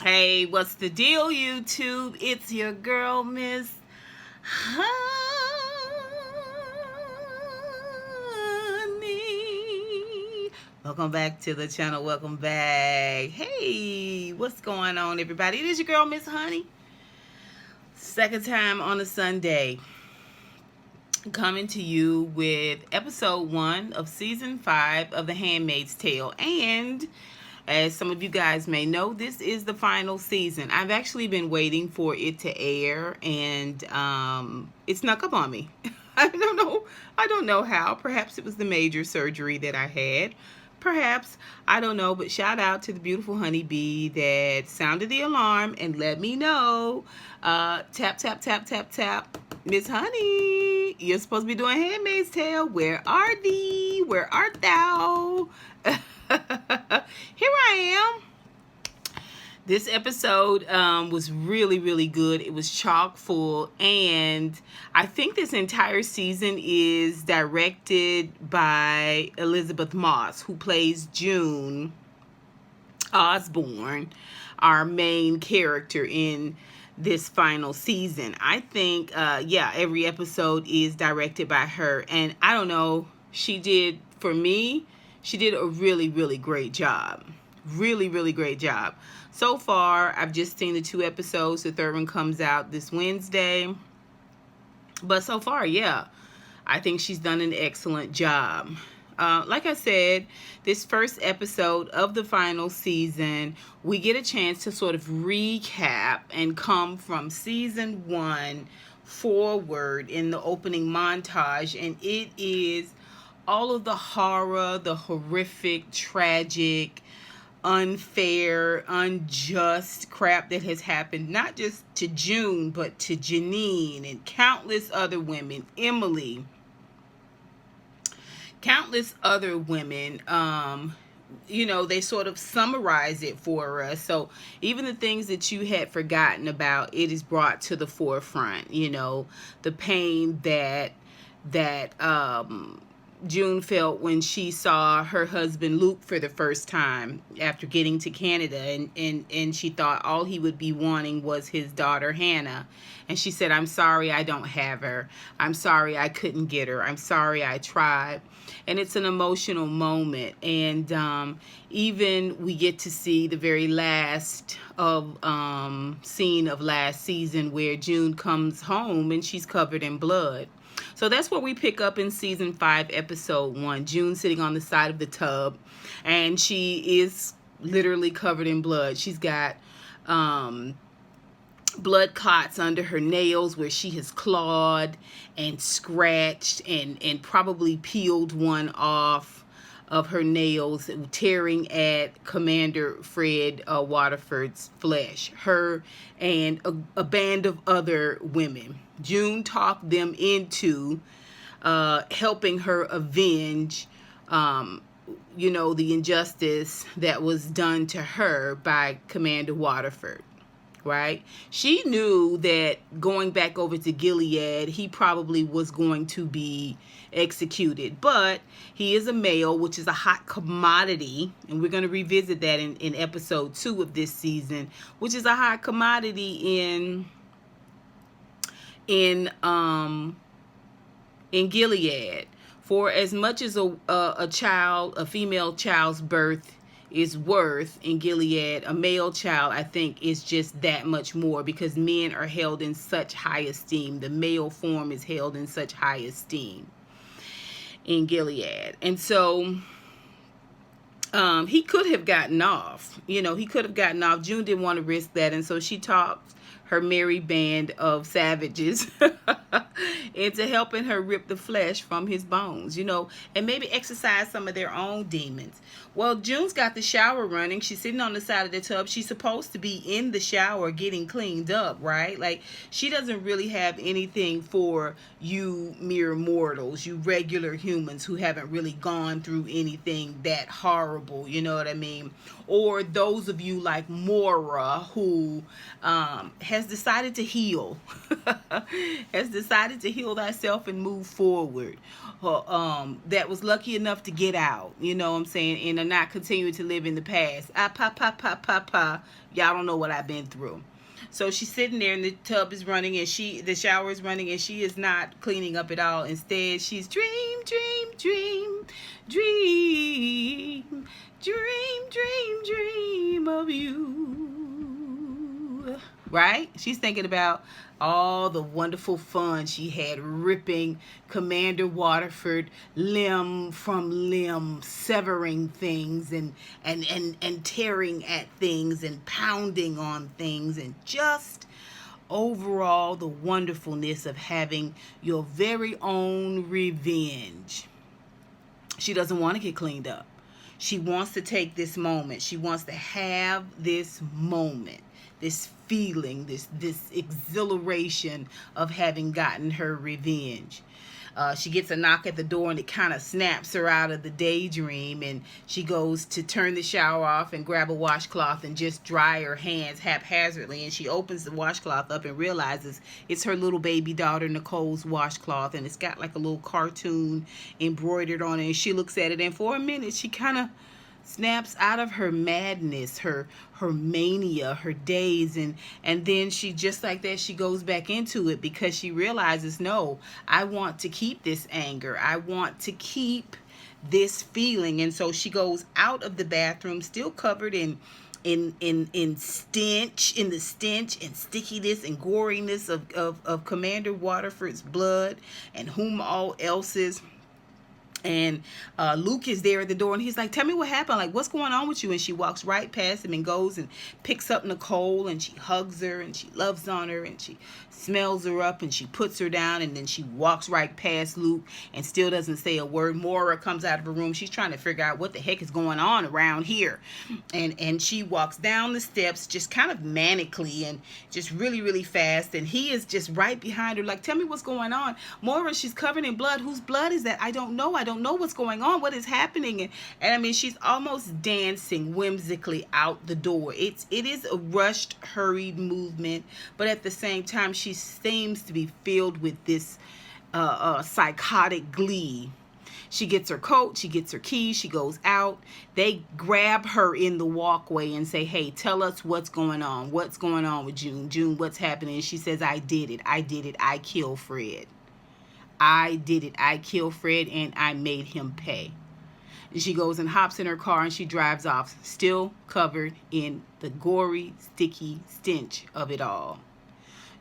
Hey, what's the deal, YouTube? It's your girl, Miss Honey. Welcome back to the channel. Welcome back. Hey, what's going on, everybody? It is your girl, Miss Honey. Second time on a Sunday. Coming to you with episode 1 of season 5 of The Handmaid's Tale. And as some of you guys may know, this is the final season. I've actually been waiting for it to air, and it snuck up on me. I don't know. I don't know how. Perhaps it was the major surgery that I had. Perhaps. I don't know. But shout out to the beautiful honeybee that sounded the alarm and let me know. Tap, tap, tap, tap, tap. Miss Honey, you're supposed to be doing Handmaid's Tale. Where are thee? Where art thou? Here I am. This episode was really, really good. It was chock full, and I think this entire season is directed by Elizabeth Moss, who plays June Osborne, our main character in this final season. I think, every episode is directed by her, and I don't know, she did a really, really great job. Really, really great job. So far, I've just seen the 2 episodes. The third one comes out this Wednesday. But so far, yeah, I think she's done an excellent job. Like I said, this first episode of the final season, we get a chance to sort of recap and come from season 1 forward in the opening montage. And it is all of the horror, the horrific, tragic, unfair, unjust crap that has happened, not just to June, but to Janine and countless other women, Emily, countless other women. They sort of summarize it for us. So even the things that you had forgotten about, it is brought to the forefront. The pain that June felt when she saw her husband Luke for the first time after getting to Canada, and she thought all he would be wanting was his daughter Hannah. And she said, "I'm sorry I don't have her. I'm sorry I couldn't get her. I'm sorry I tried." And it's an emotional moment. And even we get to see the very last of scene of last season where June comes home and she's covered in blood. So that's what we pick up in season 5, episode 1. June sitting on the side of the tub, and she is literally covered in blood. She's got blood clots under her nails where she has clawed and scratched and probably peeled one off of her nails, tearing at Commander Fred Waterford's flesh. Her and a band of other women. June talked them into helping her avenge the injustice that was done to her by Commander Waterford. Right? She knew that going back over to Gilead, he probably was going to be executed. But he is a male, which is a hot commodity. And we're going to revisit that in episode 2 of this season, which is a hot commodity in Gilead. For as much as a female child's birth is worth in Gilead, a male child, I think, is just that much more, because men are held in such high esteem. The male form is held in such high esteem in Gilead. And so he could have gotten off. He could have gotten off. June didn't want to risk that, and so she talked her merry band of savages into helping her rip the flesh from his bones, and maybe exercise some of their own demons. Well, June's got the shower running. She's sitting on the side of the tub. She's supposed to be in the shower getting cleaned up, right? Like, she doesn't really have anything for you mere mortals, you regular humans who haven't really gone through anything that horrible, you know what I mean? Or those of you like Mora who has has decided to heal, has decided to heal thyself and move forward, that was lucky enough to get out, you know what I'm saying, and are not continuing to live in the past. Y'all don't know what I've been through. So she's sitting there and the tub is running and the shower is running and she is not cleaning up at all. Instead, she's dream, dream, dream, dream, dream, dream, dream of you. Right? She's thinking about all the wonderful fun she had ripping Commander Waterford limb from limb, severing things and tearing at things and pounding on things, and just overall the wonderfulness of having your very own revenge. She doesn't want to get cleaned up. She wants to take this moment. She wants to have this moment, this feeling, this exhilaration of having gotten her revenge. She gets a knock at the door and it kind of snaps her out of the daydream, and she goes to turn the shower off and grab a washcloth and just dry her hands haphazardly, and she opens the washcloth up and realizes it's her little baby daughter Nicole's washcloth, and it's got like a little cartoon embroidered on it, and she looks at it, and for a minute she kind of snaps out of her madness, her mania, her daze, and then she, just like that, she goes back into it because she realizes, no, I want to keep this anger, I want to keep this feeling. And so she goes out of the bathroom, still covered in stench, in the stench and stickiness and goriness of Commander Waterford's blood and whom all else's. And Luke is there at the door and he's like, tell me what happened, like what's going on with you? And she walks right past him and goes and picks up Nicole and she hugs her and she loves on her and she smells her up and she puts her down, and then she walks right past Luke and still doesn't say a word. Moira comes out of her room. She's trying to figure out what the heck is going on around here, and she walks down the steps just kind of manically and just really, really fast, and he is just right behind her like, tell me what's going on. Moira, she's covered in blood. Whose blood is that? I don't know what's going on. What is happening? And I mean, she's almost dancing whimsically out the door. It is a rushed, hurried movement, but at the same time she seems to be filled with this psychotic glee. She gets her coat, she gets her keys, she goes out. They grab her in the walkway and say, hey, tell us what's going on. What's going on with June? June, what's happening? And she says, I did it. I killed Fred. I did it. I killed Fred and I made him pay. And she goes and hops in her car and she drives off, still covered in the gory, sticky stench of it all.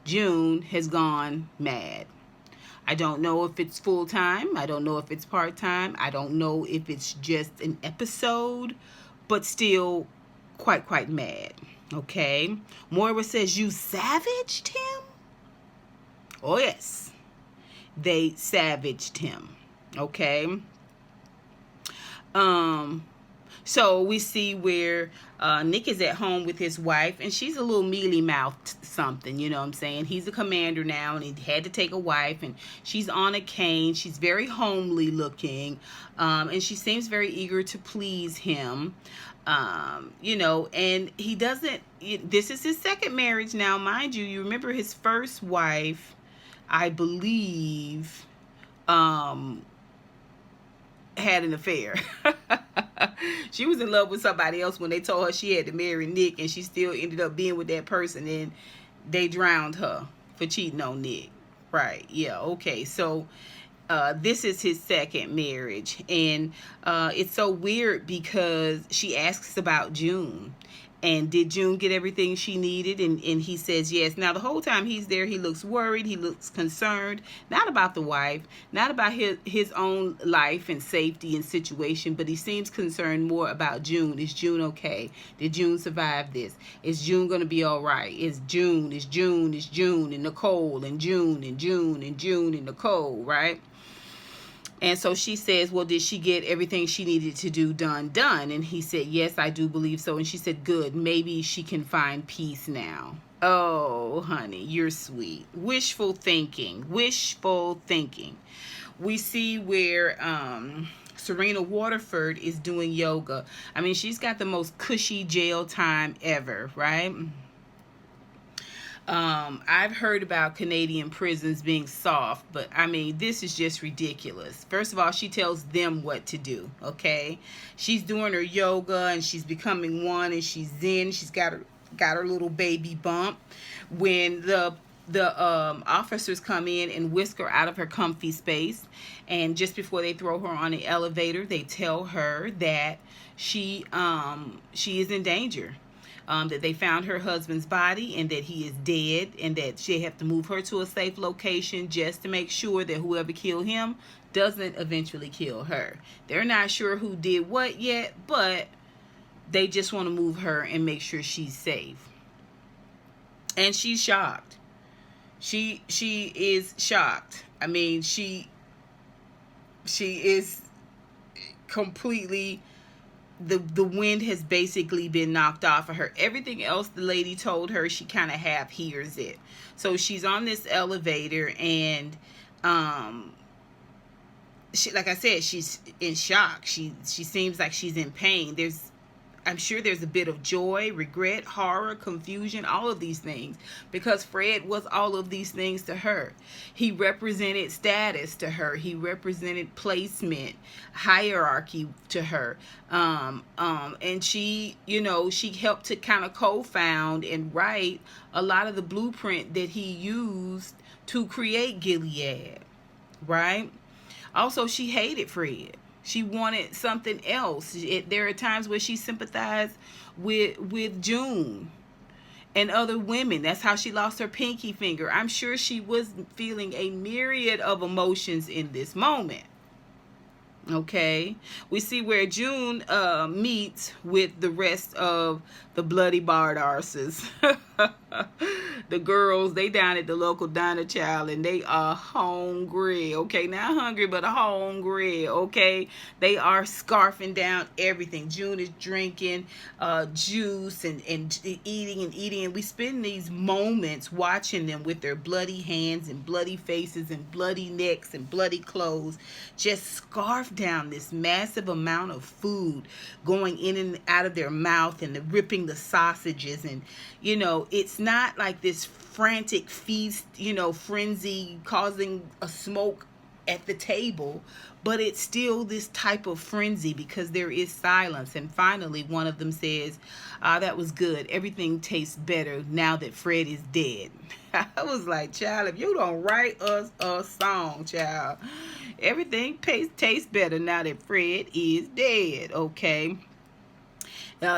June has gone mad. I don't know if it's full-time. I don't know if it's part-time. I don't know if it's just an episode, but still quite mad. Okay? Moira says, you savaged him? Oh, yes. They savaged him. Okay? So we see where Nick is at home with his wife, and she's a little mealy-mouthed something, you know what I'm saying? He's a commander now, and he had to take a wife, and she's on a cane. She's very homely looking, and she seems very eager to please him, you know, and he doesn't, this is his second marriage now, mind you. You remember his first wife, I believe, had an affair. She was in love with somebody else when they told her she had to marry Nick, and she still ended up being with that person, and they drowned her for cheating on Nick. Right? Yeah. Okay. So this is his second marriage, and it's so weird because she asks about June. And did June get everything she needed? And he says yes. Now, the whole time he's there, he looks worried. He looks concerned. Not about the wife. Not about his own life and safety and situation. But he seems concerned more about June. Is June okay? Did June survive this? Is June going to be all right? Is June, and Nicole, and June, and Nicole, right? And so she says, well, did she get everything she needed to do done? And he said, yes, I do believe so. And she said, good. Maybe she can find peace now. Oh, honey, you're sweet. Wishful thinking. We see where Serena Waterford is doing yoga. I mean, she's got the most cushy jail time ever, right? I've heard about Canadian prisons being soft, but I mean, this is just ridiculous. First of all, she tells them what to do, okay? She's doing her yoga and she's becoming one and she's zen. She's got her little baby bump. When the officers come in and whisk her out of her comfy space, and just before they throw her on the elevator, they tell her that she is in danger, that they found her husband's body and that he is dead, and that they have to move her to a safe location just to make sure that whoever killed him doesn't eventually kill her. They're not sure who did what yet, but they just want to move her and make sure she's safe. And she's shocked. She is shocked. I mean, she is completely, the wind has basically been knocked off of her. Everything else the lady told her, she kind of half hears it. So she's on this elevator and she, like I said, she's in shock. She seems like she's in pain. I'm sure there's a bit of joy, regret, horror, confusion, all of these things, because Fred was all of these things to her. He represented status to her. He represented placement, hierarchy to her. And she, she helped to kind of co-found and write a lot of the blueprint that he used to create Gilead, right? Also, she hated Fred. She wanted something else. There are times where she sympathized with June and other women. That's how she lost her pinky finger. I'm sure she was feeling a myriad of emotions in this moment. Okay, we see where June meets with the rest of the bloody barred arses. The girls, they down at the local diner, child, and they are hungry. Okay, not hungry, but hungry. Okay, they are scarfing down everything. June is drinking juice and eating, and we spend these moments watching them with their bloody hands and bloody faces and bloody necks and bloody clothes, just scarf down this massive amount of food going in and out of their mouth, and ripping the sausages. And it's not like this frantic feast, frenzy causing a smoke at the table, but it's still this type of frenzy because there is silence. And finally one of them says, that was good, everything tastes better now that Fred is dead. I was like, child, if you don't write us a song, child, everything tastes better now that Fred is dead. Okay.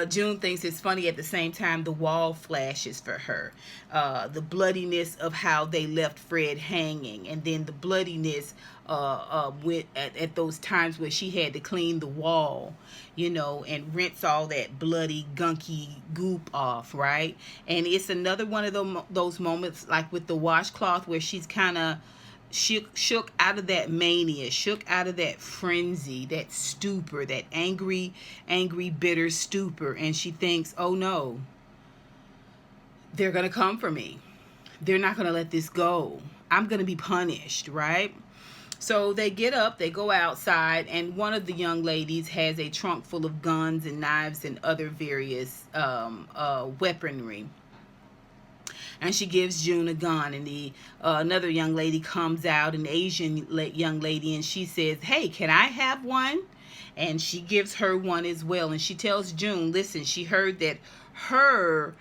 June thinks it's funny. At the same time, the wall flashes for her. The bloodiness of how they left Fred hanging, and then the bloodiness at those times where she had to clean the wall, and rinse all that bloody, gunky goop off, right? And it's another one of those moments, like with the washcloth, where she's kind of shook out of that mania, shook out of that frenzy, that stupor, that angry, bitter stupor. And she thinks, oh no, they're going to come for me. They're not going to let this go. I'm going to be punished, right? So they get up, they go outside, and one of the young ladies has a trunk full of guns and knives and other various weaponry. And she gives June a gun, and another young lady comes out, an Asian young lady, and she says, hey, can I have one? And she gives her one as well. And she tells June, listen, she heard that her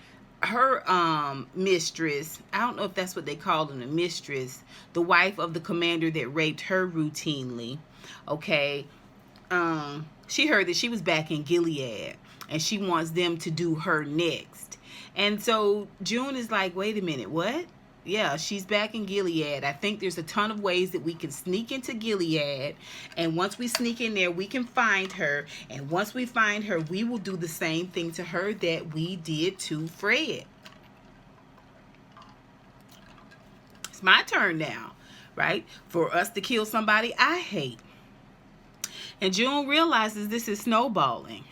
mistress, I don't know if that's what they call them, a mistress, the wife of the commander that raped her routinely, okay, she heard that she was back in Gilead, and she wants them to do her next. And so June is like, wait a minute, what? Yeah, she's back in Gilead. I think there's a ton of ways that we can sneak into Gilead. And once we sneak in there, we can find her. And once we find her, we will do the same thing to her that we did to Fred. It's my turn now, right? For us to kill somebody I hate. And June realizes this is snowballing.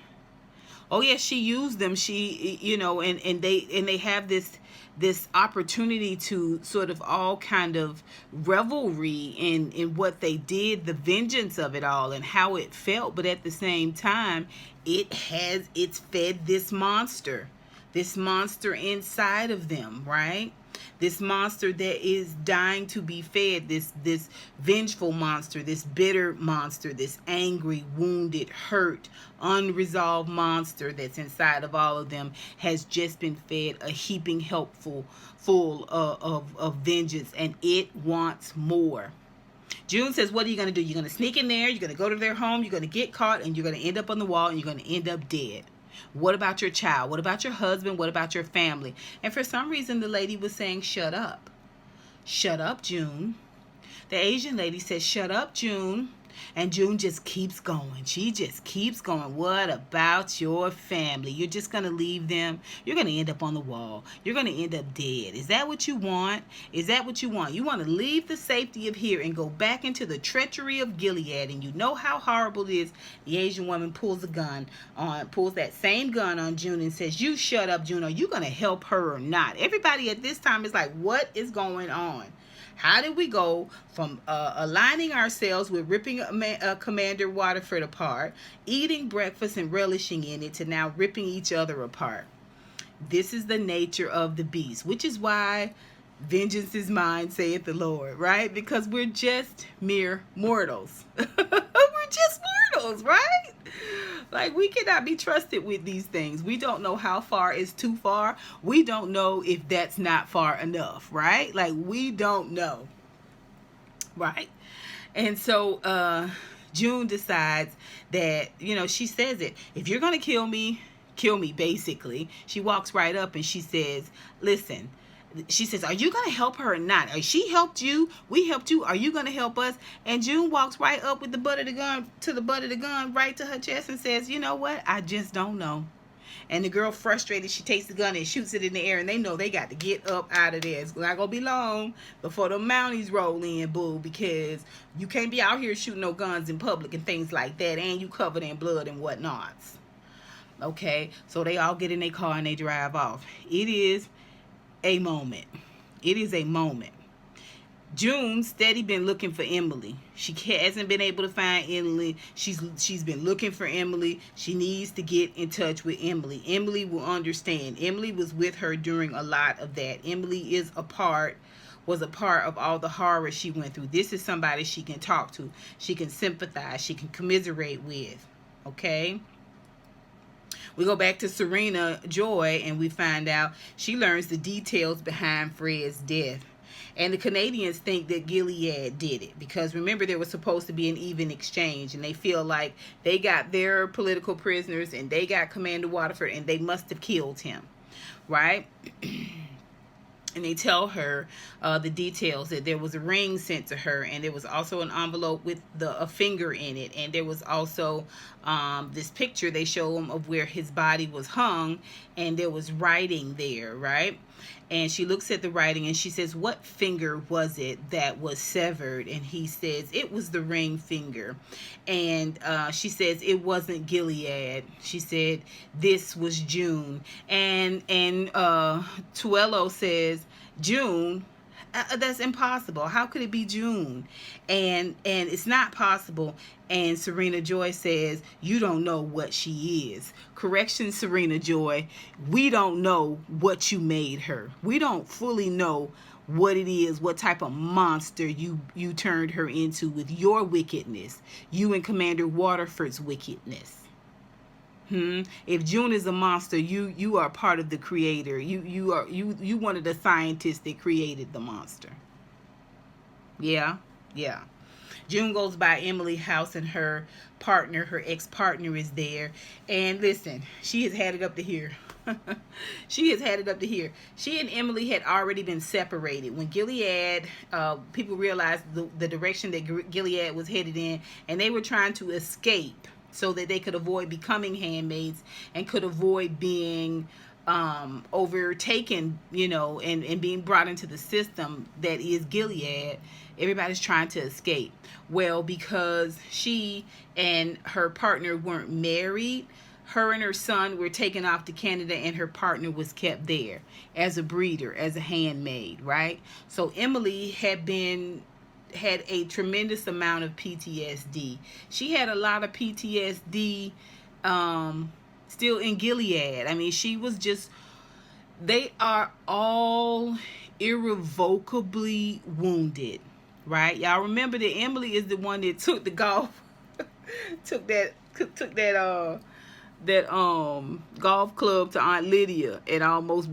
Oh yes, she used them. She, and they have this opportunity to sort of all kind of revelry in what they did, the vengeance of it all and how it felt. But at the same time, it's fed this monster this monster inside of them, right? This monster that is dying to be fed, this vengeful monster, this bitter monster, this angry, wounded, hurt, unresolved monster that's inside of all of them has just been fed a heaping helpful full of vengeance, and it wants more. June says, what are you going to do? You're going to sneak in there, you're going to go to their home, you're going to get caught, and you're going to end up on the wall, and you're going to end up dead. What about your child? What about your husband? What about your family? And for some reason, the lady was saying, shut up. Shut up, June. The Asian lady says, shut up, June. And June just keeps going. She just keeps going. What about your family? You're just going to leave them. You're going to end up on the wall. You're going to end up dead. Is that what you want? Is that what you want? You want to leave the safety of here and go back into the treachery of Gilead. And you know how horrible it is. The Asian woman pulls that same gun on June and says, you shut up, June. Are you going to help her or not? Everybody at this time is like, what is going on? How did we go from aligning ourselves with ripping Commander Waterford apart, eating breakfast and relishing in it, to now ripping each other apart? This is the nature of the beast, which is why vengeance is mine, saith the Lord, right? Because we're just mere mortals. We're just mortals, right? Like, we cannot be trusted with these things. We don't know how far is too far. We don't know if that's not far enough, right? Like, we don't know, right? And so June decides that, she says it. If you're going to kill me, basically. She walks right up and she says, listen. She says, are you going to help her or not? She helped you. We helped you. Are you going to help us? And June walks right up with the butt of the gun right to her chest and says, you know what? I just don't know. And the girl, frustrated, she takes the gun and shoots it in the air, and they know they got to get up out of there. It's not going to be long before the Mounties roll in, boo, because you can't be out here shooting no guns in public and things like that, and you covered in blood and whatnots. Okay, so they all get in their car and they drive off. It is a moment. It is a moment. June steady been looking for Emily. She hasn't been able to find Emily. She's been looking for Emily. She needs to get in touch with Emily. Emily will understand. Emily was with her during a lot of that. Emily was a part of all the horror she went through. This is somebody she can talk to. She can sympathize. She can commiserate with. Okay? We go back to Serena Joy, and we find out she learns the details behind Fred's death. And the Canadians think that Gilead did it, because remember, there was supposed to be an even exchange, and they feel like they got their political prisoners and they got Commander Waterford, and they must have killed him, right? And they tell her the details, that there was a ring sent to her, and there was also an envelope with a finger in it, and there was also this picture they show him of where his body was hung, and there was writing there, right? And she looks at the writing and she says, what finger was it that was severed? And he says, it was the ring finger. And she says, it wasn't Gilead. She said, this was June. And Tuello says, June? That's impossible. How could it be June? And it's not possible. And Serena Joy says, you don't know what she is. Correction, Serena Joy. We don't know what you made her. We don't fully know what it is, what type of monster you turned her into with your wickedness. You and Commander Waterford's wickedness. If June is a monster, you are part of the creator. You one of the scientists that created the monster. Yeah. June goes by Emily's house, and her ex-partner is there. And listen, she has had it up to here. She and Emily had already been separated. When Gilead, people realized the direction that Gilead was headed in, and they were trying to escape so that they could avoid becoming handmaids and could avoid being overtaken, and being brought into the system that is Gilead. Everybody's trying to escape. Well, because she and her partner weren't married, her and her son were taken off to Canada, and her partner was kept there as a breeder, as a handmaid, right? So Emily had a tremendous amount of PTSD. She had a lot of PTSD still in Gilead. I mean, she was just They are all irrevocably wounded, right? Y'all remember that Emily is the one that took the golf, took that golf club to Aunt Lydia and almost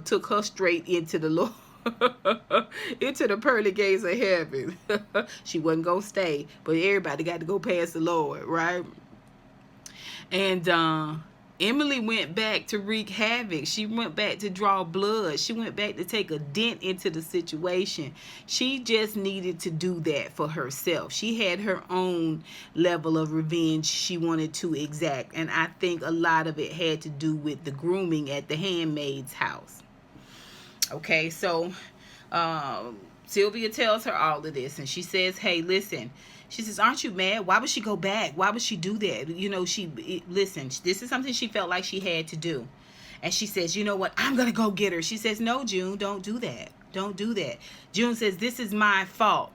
took her straight into the Lord. Into the pearly gates of heaven. She wasn't gonna stay, but everybody got to go past the Lord, right? And Emily went back to wreak havoc. She went back to draw blood. She went back to take a dent into the situation. She just needed to do that for herself. She had her own level of revenge she wanted to exact. And I think a lot of it had to do with the grooming at the Handmaid's house. Okay, so Sylvia tells her all of this, and she says, hey, listen. She says, aren't you mad? Why would she go back? Why would she do that? You know, listen, this is something she felt like she had to do. And she says, you know what? I'm going to go get her. She says, no, June, don't do that. Don't do that. June says, this is my fault.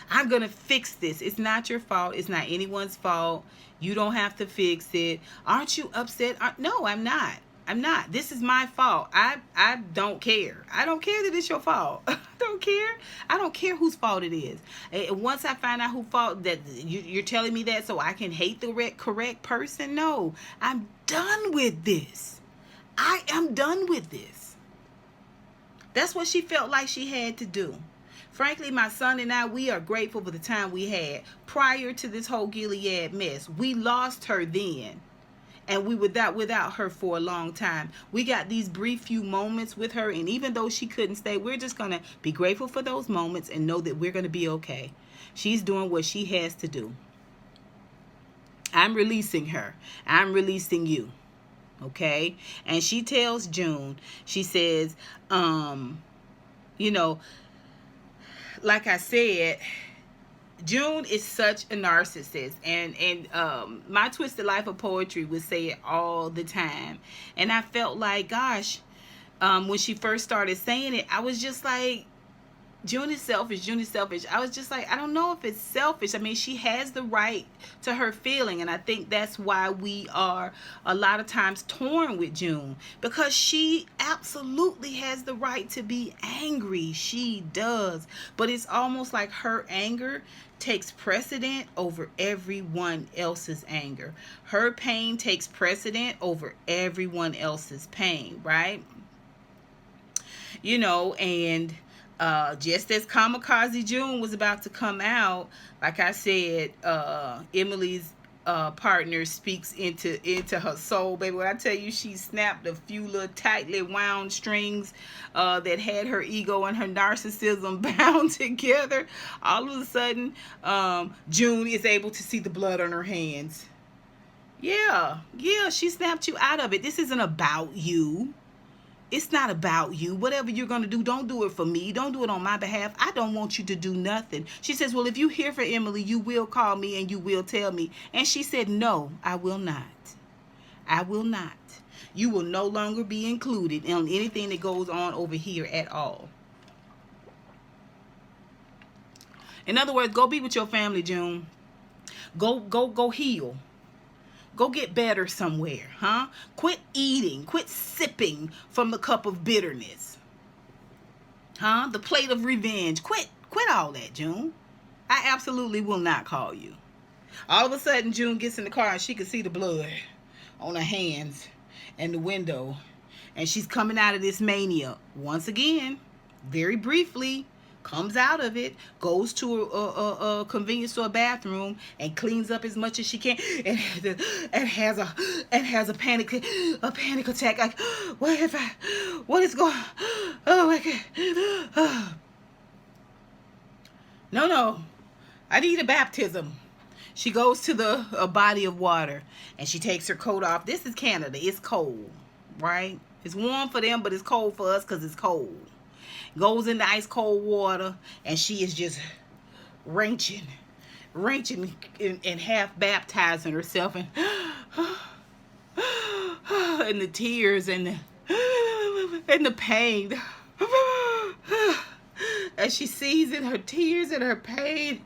I'm going to fix this. It's not your fault. It's not anyone's fault. You don't have to fix it. Aren't you upset? No, I'm not. I'm not. This is my fault. I don't care. I don't care that it's your fault. I don't care. I don't care whose fault it is. And once I find out whose fault, that you're telling me that so I can hate the correct person? No. I'm done with this. I am done with this. That's what she felt like she had to do. Frankly, my son and I, we are grateful for the time we had prior to this whole Gilead mess. We lost her then. And we were without her for a long time. We got these brief few moments with her. And even though she couldn't stay, we're just going to be grateful for those moments and know that we're going to be okay. She's doing what she has to do. I'm releasing her. I'm releasing you. Okay? And she tells June, she says, you know, like I said, June is such a narcissist, and my Twisted Life of Poetry would say it all the time. And I felt like, gosh, when she first started saying it, I was just like, June is selfish. June is selfish. I was just like, I don't know if it's selfish. I mean, she has the right to her feeling. And I think that's why we are a lot of times torn with June. Because she absolutely has the right to be angry. She does. But it's almost like her anger takes precedent over everyone else's anger. Her pain takes precedent over everyone else's pain, right? You know, and just as Kamikaze June was about to come out, like I said, Emily's partner speaks into her soul, baby. When I tell you, she snapped a few little tightly wound strings that had her ego and her narcissism bound together. All of a sudden, June is able to see the blood on her hands. Yeah, she snapped you out of it. This isn't about you. It's not about you. Whatever you're going to do, don't do it for me. Don't do it on my behalf. I don't want you to do nothing. She says, well, if you hear from Emily, you will call me and you will tell me. And she said, no, I will not. I will not. You will no longer be included in anything that goes on over here at all. In other words, go be with your family, June. Go heal. Go get better somewhere, huh? Quit eating. Quit sipping from the cup of bitterness. Huh? The plate of revenge. Quit all that, June. I absolutely will not call you. All of a sudden, June gets in the car and she can see the blood on her hands and the window. And she's coming out of this mania. Once again, very briefly, comes out of it, goes to a convenience store bathroom and cleans up as much as she can, and has a panic attack. Like, what is going? Oh my God! No, I need a baptism. She goes to a body of water and she takes her coat off. This is Canada. It's cold, right? It's warm for them, but it's cold for us because it's cold. Goes in the ice cold water and she is just wrenching and half baptizing herself, and and the tears and the pain, as she sees in her tears and her pain,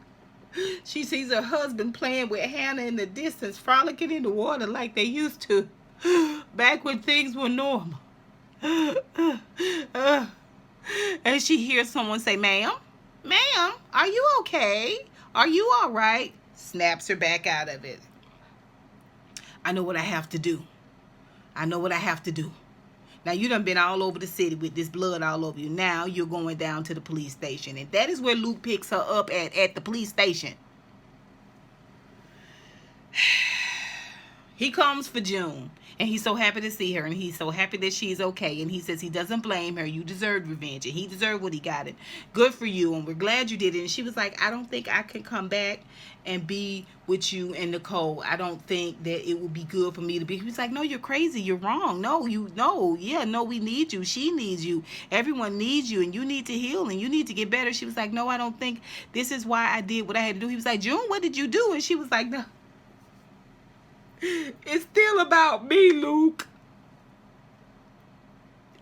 she sees her husband playing with Hannah in the distance, frolicking in the water like they used to back when things were normal. And she hears someone say, ma'am, ma'am, are you okay? Are you all right? Snaps her back out of it. I know what I have to do. I know what I have to do. Now, you done been all over the city with this blood all over you. Now, you're going down to the police station. And that is where Luke picks her up at the police station. He comes for June. And he's so happy to see her. And he's so happy that she's okay. And he says he doesn't blame her. You deserved revenge. And he deserved what he got. It good for you. And we're glad you did it. And she was like, I don't think I can come back and be with you and Nicole. I don't think that it would be good for me to be. He was like, no, you're crazy. You're wrong. No, we need you. She needs you. Everyone needs you. And you need to heal. And you need to get better. She was like, no, I don't think this is why I did what I had to do. He was like, June, what did you do? And she was like, no. It's still about me, Luke.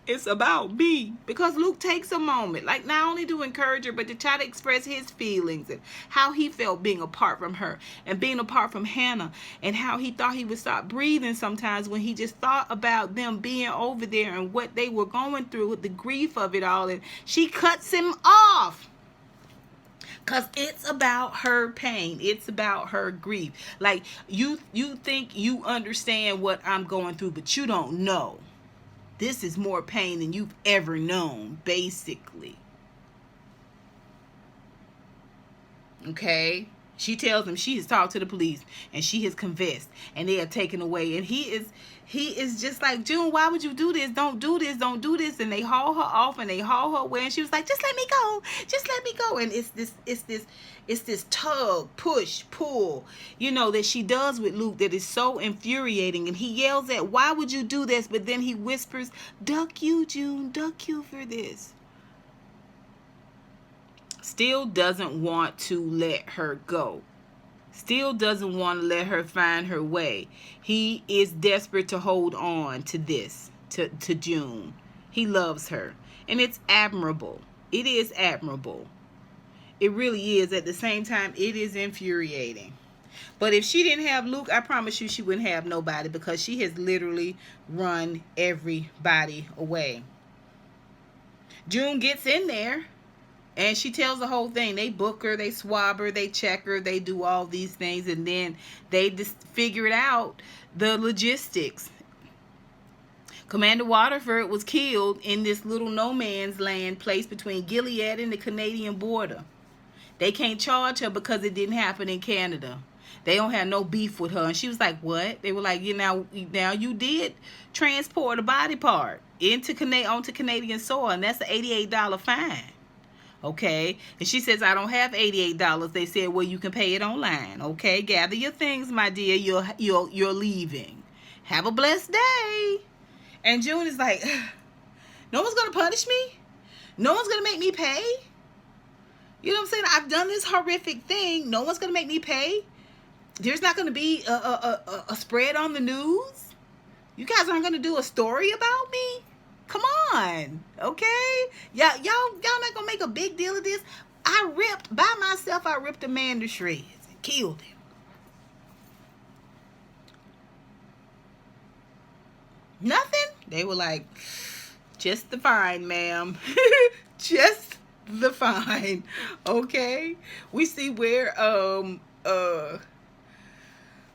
It's about me. Because Luke takes a moment, like not only to encourage her, but to try to express his feelings and how he felt being apart from her and being apart from Hannah, and how he thought he would stop breathing sometimes when he just thought about them being over there and what they were going through with the grief of it all. And she cuts him off. Because it's about her pain. It's about her grief. Like, you think you understand what I'm going through, but you don't know. This is more pain than you've ever known, basically. Okay? She tells him she has talked to the police and she has confessed and they are taken away. And he is just like, June, why would you do this? Don't do this. Don't do this. And they haul her off and they haul her away. And she was like, just let me go. Just let me go. And it's this tug, push, pull, that she does with Luke that is so infuriating. And he yells at, why would you do this? But then he whispers, duck you, June, duck you for this. Still doesn't want to let her go. Still doesn't want to let her find her way. He is desperate to hold on to this, to June. He loves her. And it's admirable. It is admirable. It really is. At the same time, it is infuriating. But if she didn't have Luke, I promise you she wouldn't have nobody, because she has literally run everybody away. June gets in there. And she tells the whole thing. They book her, they swab her, they check her, they do all these things, and then they just figured out the logistics. Commander Waterford was killed in this little no man's land place between Gilead and the Canadian border. They can't charge her because it didn't happen in Canada. They don't have no beef with her. And she was like, what? They were like, now you did transport a body part onto Canadian soil, and that's an $88 fine. Okay, and she says, I don't have $88. They said, well, you can pay it online. Okay, gather your things, my dear. You're leaving. Have a blessed day. And June is like, no one's gonna punish me. No one's gonna make me pay. You know what I'm saying? I've done this horrific thing. No one's gonna make me pay. There's not gonna be a spread on the news. You guys aren't gonna do a story about me. Come on, okay? Y'all not gonna make a big deal of this. I ripped a man to shreds and killed him. Nothing? They were like, just the fine, ma'am. Just the fine. Okay? We see where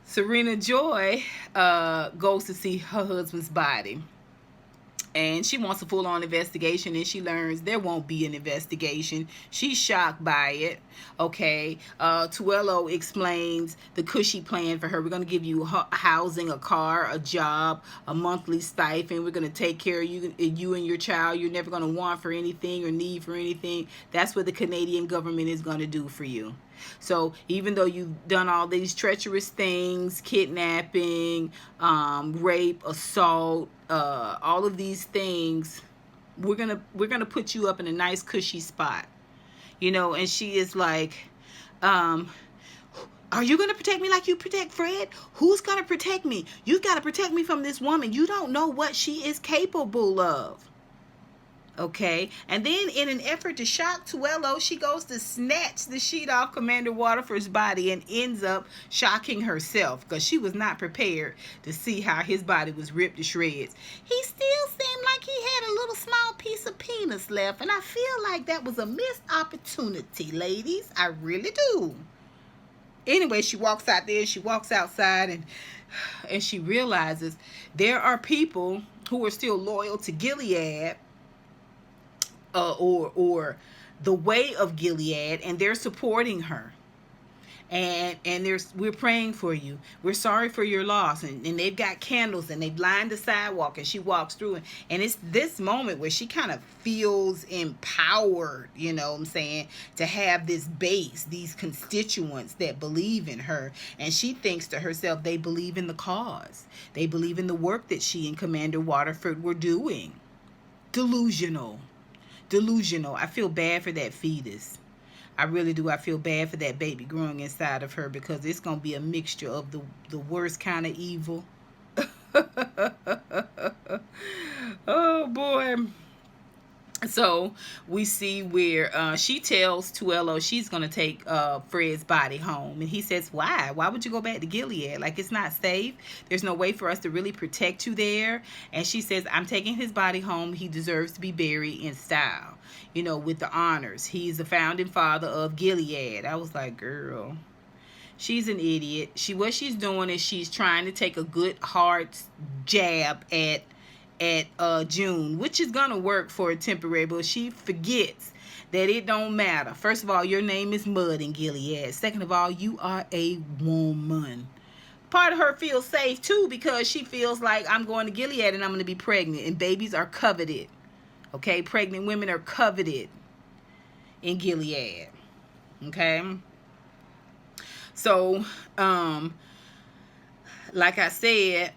Serena Joy goes to see her husband's body. And she wants a full-on investigation, and she learns there won't be an investigation. She's shocked by it. Okay. Tuello explains the cushy plan for her. We're going to give you housing, a car, a job, a monthly stipend. We're going to take care of you and your child. You're never going to want for anything or need for anything. That's what the Canadian government is going to do for you. So even though you've done all these treacherous things, kidnapping, rape, assault, all of these things, we're gonna put you up in a nice cushy spot, and she is like, are you gonna protect me like you protect Fred? Who's gonna protect me? You've got to protect me from this woman. You don't know what she is capable of. Okay, and then in an effort to shock Tuello, she goes to snatch the sheet off Commander Waterford's body and ends up shocking herself, because she was not prepared to see how his body was ripped to shreds. He still seemed like he had a little small piece of peanut. hyenas left, and I feel like that was a missed opportunity, ladies. I really do. Anyway, she walks out there, she walks outside, and she realizes there are people who are still loyal to Gilead, or the way of Gilead, and they're supporting her. And we're praying for you. We're sorry for your loss. And they've got candles, and they've lined the sidewalk, and she walks through it. And it's this moment where she kind of feels empowered, you know what I'm saying, to have this base, these constituents that believe in her. And she thinks to herself, they believe in the cause. They believe in the work that she and Commander Waterford were doing. Delusional. I feel bad for that fetus. I really do. I feel bad for that baby growing inside of her, because it's going to be a mixture of the worst kind of evil. Oh, boy. So we see where she tells Tuello she's going to take Fred's body home. And he says, why? Why would you go back to Gilead? Like, it's not safe. There's no way for us to really protect you there. And she says, I'm taking his body home. He deserves to be buried in style, you know, with the honors. He's the founding father of Gilead. I was like, girl, she's an idiot. What she's doing is she's trying to take a good hard jab at June, which is gonna work for a temporary, but she forgets that it don't matter. First of all, your name is Mud in Gilead. Second of all, you are a woman. Part of her feels safe too, because she feels like, I'm going to Gilead and I'm going to be pregnant, and babies are coveted. Okay, pregnant women are coveted in Gilead. Okay, so like I said,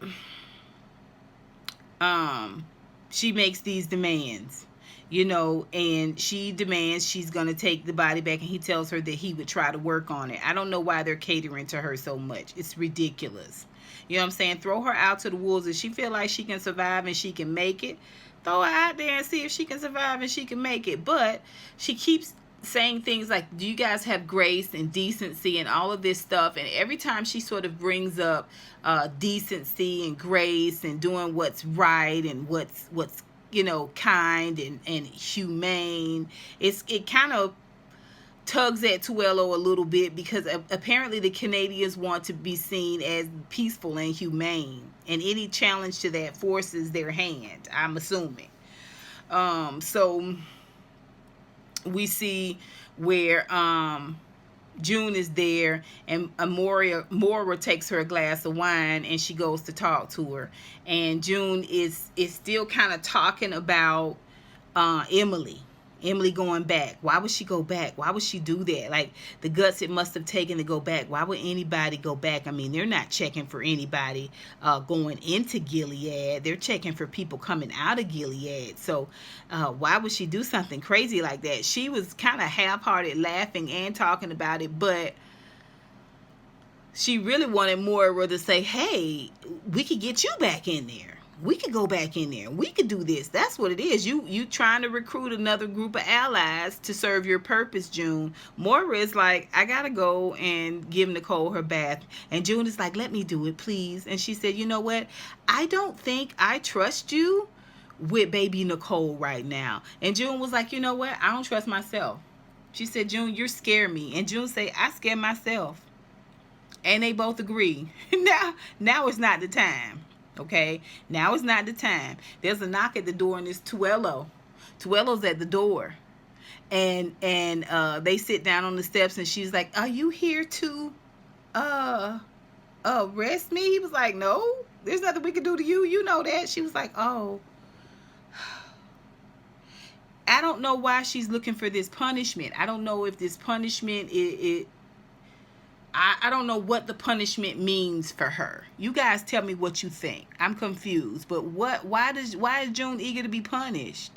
she makes these demands, you know, and she demands she's going to take the body back, and he tells her that he would try to work on it. I don't know why they're catering to her so much. It's ridiculous. You know what I'm saying? Throw her out to the wolves. If she feel like she can survive and she can make it, throw her out there and see if she can survive and she can make it. But she keeps saying things like, do you guys have grace and decency and all of this stuff? And every time she sort of brings up decency and grace and doing what's right and what's you know, kind and humane, it kind of tugs at Tuello a little bit, because apparently the Canadians want to be seen as peaceful and humane, and any challenge to that forces their hand, I'm assuming. So we see where June is there, and Moira takes her a glass of wine, and she goes to talk to her, and June is still kind of talking about Emily going back. Why would she go back? Why would she do that? Like, the guts it must have taken to go back. Why would anybody go back? I mean, they're not checking for anybody going into Gilead. They're checking for people coming out of Gilead. So why would she do something crazy like that? She was kind of half-hearted laughing and talking about it, but she really wanted Moira to say, hey, we could get you back in there. We could go back in there. We could do this. That's what it is. You trying to recruit another group of allies to serve your purpose, June. Moira is like, I got to go and give Nicole her bath. And June is like, let me do it, please. And she said, you know what? I don't think I trust you with baby Nicole right now. And June was like, you know what? I don't trust myself. She said, June, you're scaring me. And June said, I scare myself. And they both agree. Now it's not the time. Okay, now is not the time. There's a knock at the door, and it's Tuello. Tuello's at the door, and they sit down on the steps, and she's like, "Are you here to arrest me?" He was like, "No, there's nothing we can do to you. You know that." She was like, "Oh, I don't know why she's looking for this punishment. I don't know if this punishment I don't know what the punishment means for her. You guys tell me what you think. I'm confused. But why is June eager to be punished?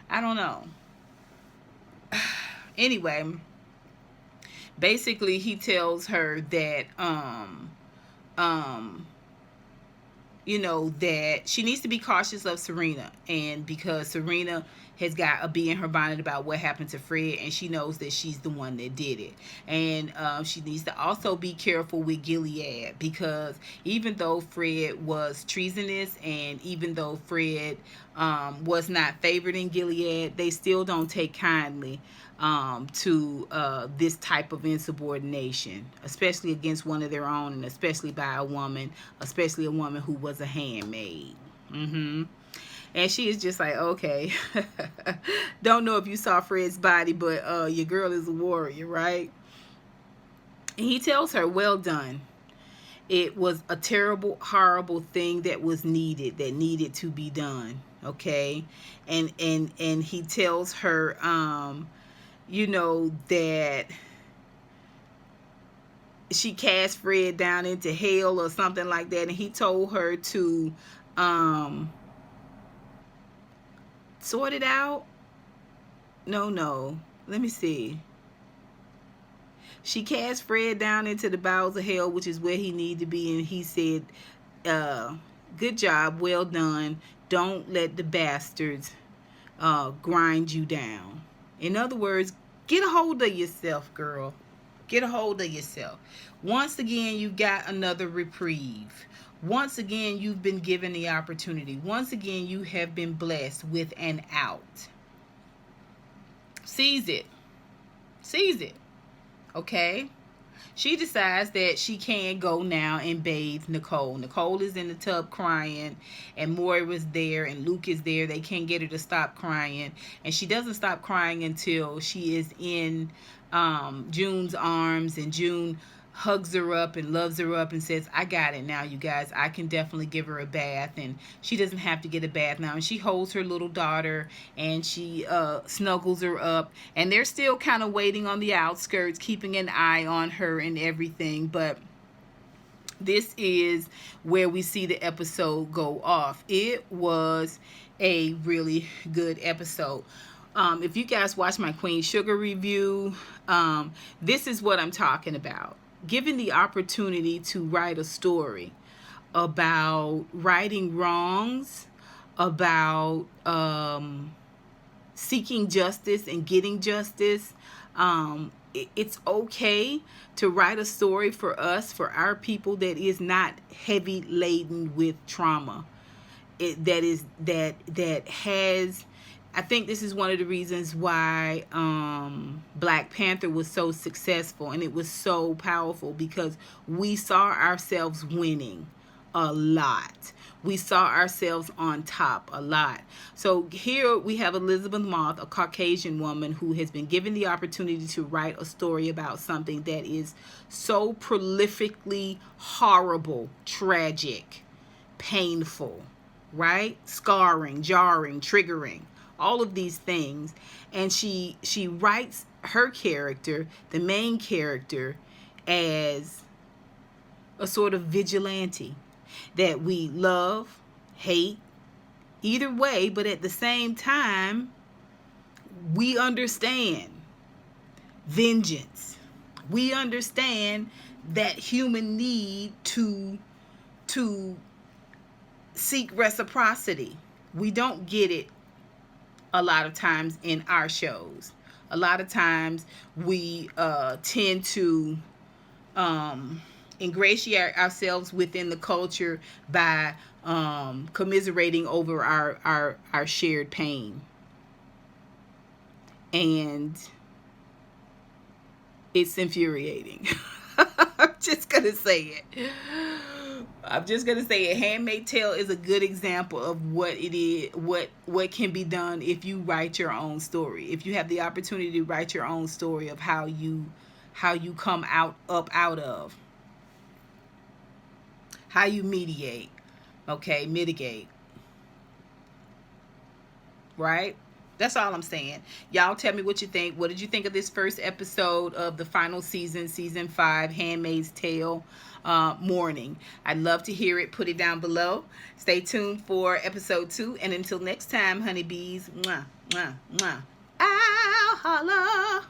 I don't know. Anyway, basically he tells her that you know, that she needs to be cautious of Serena. and because Serena has got a bee in her bonnet about what happened to Fred, and she knows that she's the one that did it. And she needs to also be careful with Gilead, because even though Fred was treasonous, and even though Fred was not favored in Gilead, they still don't take kindly to this type of insubordination, especially against one of their own, and especially by a woman, especially a woman who was a handmaid. And she is just like, okay, don't know if you saw Fred's body, but your girl is a warrior, right? And he tells her, well done. It was a terrible, horrible thing that was needed, that needed to be done. Okay. And he tells her, you know, that she cast Fred down into hell or something like that. And he told her to sort it out. No. Let me see. She cast Fred down into the bowels of hell, which is where he needed to be. And he said, good job, well done. Don't let the bastards grind you down. In other words, get a hold of yourself, girl. Get a hold of yourself. Once again, you got another reprieve. Once again, you've been given the opportunity. Once again, you have been blessed with an out. Seize it. Seize it. Okay? She decides that she can go now and bathe Nicole. Nicole is in the tub crying, and Moira's there, and Luke is there. They can't get her to stop crying, and she doesn't stop crying until she is in June's arms, and June hugs her up and loves her up and says, I got it now, you guys. I can definitely give her a bath, and she doesn't have to get a bath now. And she holds her little daughter, and she snuggles her up, and they're still kind of waiting on the outskirts, keeping an eye on her and everything. But this is where we see the episode go off. It was a really good episode. If you guys watch my Queen Sugar review, this is what I'm talking about. Given the opportunity to write a story about righting wrongs, about seeking justice and getting justice, it's okay to write a story for us, for our people, that is not heavy laden with trauma. That has, I think this is one of the reasons why Black Panther was so successful, and it was so powerful, because we saw ourselves winning a lot. We saw ourselves on top a lot. So here we have Elizabeth Moss, a Caucasian woman who has been given the opportunity to write a story about something that is so prolifically horrible, tragic, painful, right? Scarring, jarring, triggering, all of these things. And she writes her character, the main character, as a sort of vigilante that we love, hate, either way, but at the same time, we understand vengeance. We understand that human need to seek reciprocity. We don't get it a lot of times in our shows. A lot of times we tend to ingratiate ourselves within the culture by commiserating over our shared pain. And it's infuriating. I'm just going to say it. I'm just going to say it. Handmaid Tale is a good example of what it is, what can be done if you write your own story. If you have the opportunity to write your own story of how you come out of. How you mediate. Okay, mitigate. Right? That's all I'm saying. Y'all tell me what you think. What did you think of this first episode of the final season, season 5, Handmaid's Tale Morning? I'd love to hear it. Put it down below. Stay tuned for episode 2. And until next time, honeybees, mwah, mwah, mwah. I'll holla.